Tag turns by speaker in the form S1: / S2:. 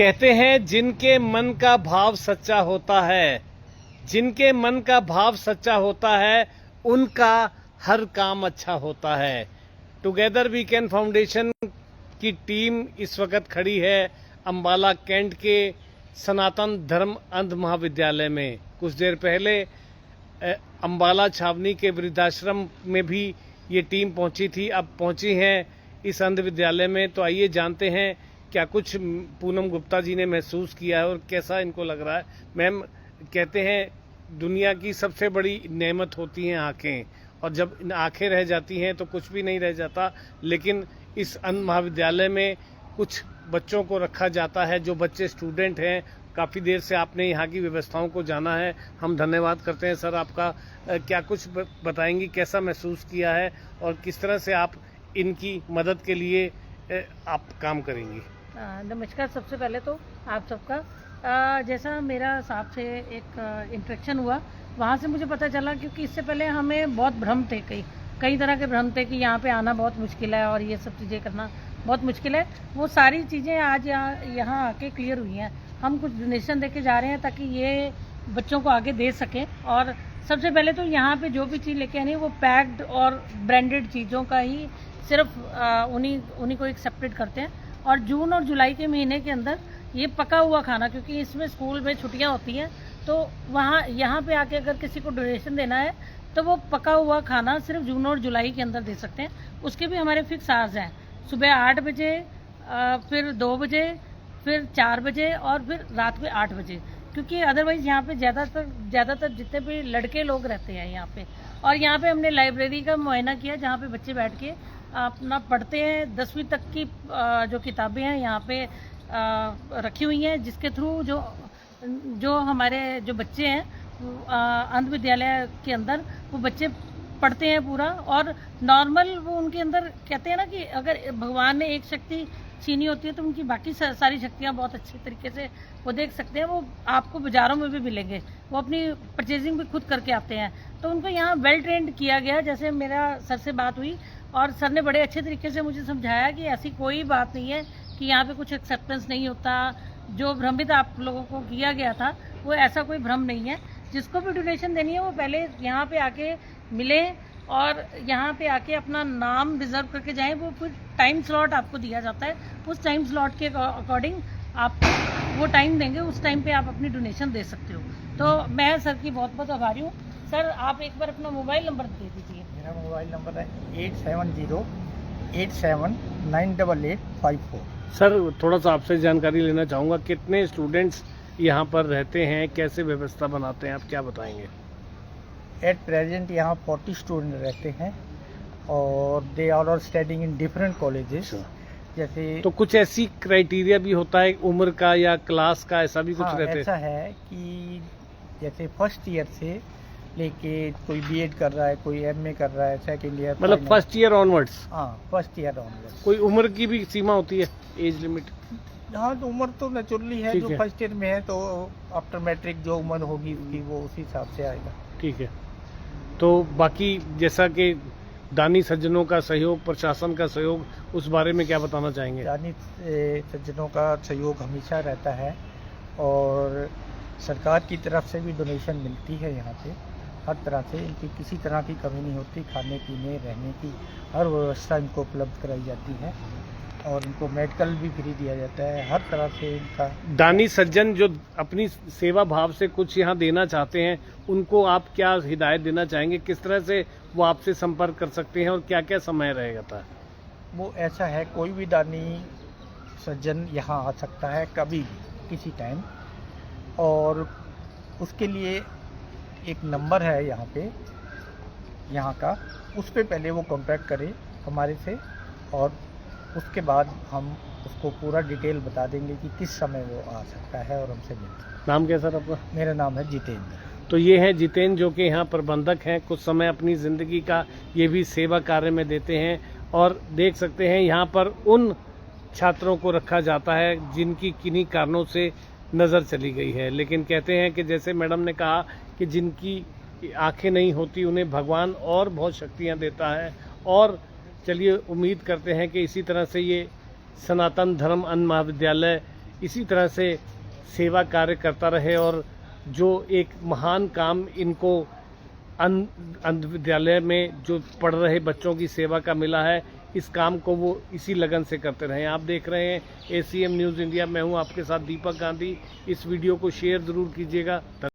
S1: कहते हैं जिनके मन का भाव सच्चा होता है, जिनके मन का भाव सच्चा होता है उनका हर काम अच्छा होता है। टुगेदर वी कैन फाउंडेशन की टीम इस वक्त खड़ी है अंबाला कैंट के सनातन धर्म अंध महाविद्यालय में। कुछ देर पहले अंबाला छावनी के वृद्धाश्रम में भी ये टीम पहुंची थी, अब पहुंची हैं इस अंध विद्यालय में। तो आइए जानते हैं क्या कुछ पूनम गुप्ता जी ने महसूस किया है और कैसा इनको लग रहा है। मैम, कहते हैं दुनिया की सबसे बड़ी नेमत होती हैं आंखें, और जब इन आंखें रह जाती हैं तो कुछ भी नहीं रह जाता। लेकिन इस अंध महाविद्यालय में कुछ बच्चों को रखा जाता है जो बच्चे स्टूडेंट हैं। काफ़ी देर से आपने यहाँ की व्यवस्थाओं को जाना है, हम धन्यवाद करते हैं सर आपका। क्या कुछ बताएंगी, कैसा महसूस किया है और किस तरह से आप इनकी मदद के लिए आप काम करेंगी?
S2: नमस्कार। सबसे पहले तो आप सबका जैसा मेरा साहब से एक इंटरेक्शन हुआ, वहाँ से मुझे पता चला, क्योंकि इससे पहले हमें बहुत भ्रम थे, कई तरह के भ्रम थे कि यहाँ पे आना बहुत मुश्किल है और ये सब चीज़ें करना बहुत मुश्किल है। वो सारी चीज़ें आज यहाँ आके क्लियर हुई हैं। हम कुछ डोनेशन देके जा रहे हैं ताकि ये बच्चों को आगे दे सकें। और सबसे पहले तो यहाँ पे जो भी चीज़ लेके आनी है वो पैक्ड और ब्रांडेड चीज़ों का ही सिर्फ उन्हीं को एक्सेप्टेड करते हैं। और जून और जुलाई के महीने के अंदर ये पका हुआ खाना, क्योंकि इसमें स्कूल में छुट्टियां होती हैं, तो वहाँ यहाँ पे आके अगर किसी को डोनेशन देना है तो वो पका हुआ खाना सिर्फ जून और जुलाई के अंदर दे सकते हैं। उसके भी हमारे फिक्स आवर्स हैं, सुबह 8 बजे, फिर 2 बजे, फिर 4 बजे और फिर रात में 8 बजे। क्योंकि अदरवाइज यहाँ पे ज़्यादातर जितने भी लड़के लोग रहते हैं यहाँ पे। और यहाँ पे हमने लाइब्रेरी का मुआयना किया जहाँ पे बच्चे बैठ के अपना पढ़ते हैं। 10वीं तक की जो किताबें हैं यहाँ पे रखी हुई हैं, जिसके थ्रू जो हमारे जो बच्चे हैं अंध विद्यालय के अंदर वो बच्चे पढ़ते हैं पूरा। और नॉर्मल वो उनके अंदर कहते हैं ना कि अगर भगवान ने एक शक्ति छीनी होती है तो उनकी बाकी सारी शक्तियाँ बहुत अच्छे तरीके से वो देख सकते हैं। वो आपको बाज़ारों में भी मिलेंगे, वो अपनी परचेजिंग भी खुद करके आते हैं। तो उनको यहाँ वेल ट्रेंड किया गया। जैसे मेरा सर से बात हुई और सर ने बड़े अच्छे तरीके से मुझे समझाया कि ऐसी कोई बात नहीं है कि यहाँ पे कुछ एक्सेप्टेंस नहीं होता। जो भ्रमित आप लोगों को किया गया था वो ऐसा कोई भ्रम नहीं है। जिसको भी डोनेशन देनी है वो पहले यहाँ पे आके मिले और यहाँ पे आके अपना नाम रिजर्व करके जाएं। वो फिर टाइम स्लॉट आपको दिया जाता है, उस टाइम स्लॉट के अकॉर्डिंग आप वो टाइम देंगे, उस टाइम पे आप अपनी डोनेशन दे सकते हो। तो मैं सर की बहुत बहुत आभारी हूँ। सर, आप एक बार अपना मोबाइल नंबर दे दीजिए।
S3: मेरा मोबाइल नंबर है 8708798854।
S1: सर, थोड़ा सा आपसे जानकारी लेना चाहूँगा, कितने स्टूडेंट्स यहाँ पर रहते हैं, कैसे व्यवस्था बनाते हैं, आप क्या बताएंगे?
S3: एट प्रेजेंट यहाँ 40 स्टूडेंट रहते हैं और they are all studying in different colleges. जैसे
S1: तो कुछ ऐसी क्राइटेरिया भी होता है उम्र का या क्लास का, ऐसा भी कुछ रहते हैं?
S3: ऐसा है कि जैसे फर्स्ट ईयर से लेके कोई बीएड कर रहा है, कोई एमए कर रहा है, सेकेंड ईयर,
S1: मतलब फर्स्ट ईयर ऑनवर्ड्स?
S3: हाँ, फर्स्ट ईयर ऑनवर्ड्स।
S1: कोई उम्र की भी सीमा होती है, एज लिमिट?
S3: हाँ, तो उम्र तो नेचुरली है, जो फर्स्ट ईयर में है तो आफ्टर मैट्रिक जो उम्र होगी उसकी वो उसी हिसाब से आएगा।
S1: ठीक है। तो बाकी जैसा कि दानी सज्जनों का सहयोग, प्रशासन का सहयोग, उस बारे में क्या बताना चाहेंगे?
S3: दानी सज्जनों का सहयोग हमेशा रहता है और सरकार की तरफ से भी डोनेशन मिलती है यहाँ पे हर तरह से। इनकी किसी तरह की कमी नहीं होती, खाने पीने रहने की हर व्यवस्था इनको उपलब्ध कराई जाती है और इनको मेडिकल भी फ्री दिया जाता है। हर तरह से इनका
S1: दानी सज्जन जो अपनी सेवा भाव से कुछ यहाँ देना चाहते हैं, उनको आप क्या हिदायत देना चाहेंगे? किस तरह से वो आपसे संपर्क कर सकते हैं और क्या क्या समय रहेगा था?
S3: वो ऐसा है, कोई भी दानी सज्जन यहाँ आ सकता है कभी भी, किसी टाइम। और उसके लिए एक नंबर है यहाँ पे, यहाँ का, उस पर पहले वो कांटेक्ट करे हमारे से और उसके बाद हम उसको पूरा डिटेल बता देंगे कि किस समय वो आ सकता है और हमसे मिल सकता है।
S1: नाम क्या सर आपका?
S3: मेरा नाम है जितेंद्र।
S1: तो ये हैं जितेंद्र, जो कि यहाँ प्रबंधक हैं। कुछ समय अपनी ज़िंदगी का ये भी सेवा कार्य में देते हैं और देख सकते हैं यहाँ पर उन छात्रों को रखा जाता है जिनकी किन्हीं कारणों से नज़र चली गई है। लेकिन कहते हैं कि जैसे मैडम ने कहा कि जिनकी आंखें नहीं होती उन्हें भगवान और बहुत शक्तियाँ देता है। और चलिए उम्मीद करते हैं कि इसी तरह से ये सनातन धर्म अंध महाविद्यालय इसी तरह से सेवा कार्य करता रहे और जो एक महान काम इनको अंध विद्यालय में जो पढ़ रहे बच्चों की सेवा का मिला है, इस काम को वो इसी लगन से करते रहे। आप देख रहे हैं ACM न्यूज़ इंडिया, मैं हूं आपके साथ दीपक गांधी। इस वीडियो को शेयर ज़रूर कीजिएगा।